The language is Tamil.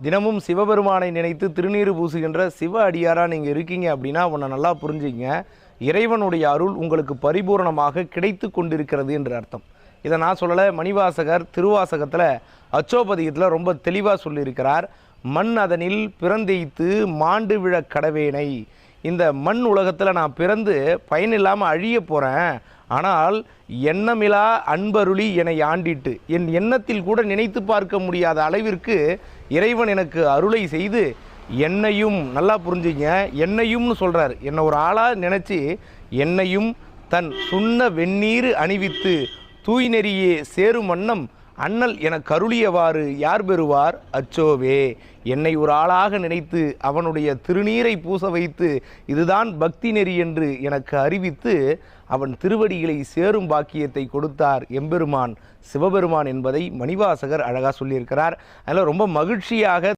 தினமும் சிவபெருமானை நினைத்து திருநீறு பூசுகின்ற சிவ அடியாரா நீங்கள் இருக்கீங்க அப்படின்னா உன்னை நல்லா புரிஞ்சுங்க. இறைவனுடைய அருள் உங்களுக்கு பரிபூர்ணமாக கிடைத்து கொண்டிருக்கிறது என்று அர்த்தம். இதை நான் சொல்லலை, மணிவாசகர் திருவாசகத்தில் அச்சோபதியத்தில் ரொம்ப தெளிவாக சொல்லியிருக்கிறார். மண் அதனில் பிறந்தெய்த்து மாண்டு விழ கடவேனை. இந்த மண் உலகத்தில் நான் பிறந்து பயனில்லாமல் அழிய போகிறேன், ஆனால் எண்ணமிலா அன்பருளி என்னை ஆண்டிட்டு என் எண்ணத்தில் கூட நினைத்து பார்க்க முடியாத அளவிற்கு இறைவன் எனக்கு அருளை செய்து என்னையும், நல்லா புரிஞ்சுங்க, என்னையும்னு சொல்கிறார். என்னை ஒரு ஆளாக நினச்சி என்னையும் தன் சுண்ண வெந்நீர் அணிவித்து தூய் நெறியே சேரும் வண்ணம் அண்ணல் எனக்கு அருளியவாறு யார் பெறுவார் அச்சோவே. என்னை ஒரு ஆளாக நினைத்து அவனுடைய திருநீரை பூச வைத்து இதுதான் பக்தி நெறி என்று எனக்கு அறிவித்து அவன் திருவடிகளை சேரும் பாக்கியத்தை கொடுத்தார் எம்பெருமான் சிவபெருமான் என்பதை மணிவாசகர் அழகாக சொல்லியிருக்கிறார். அதில் ரொம்ப மகிழ்ச்சியாக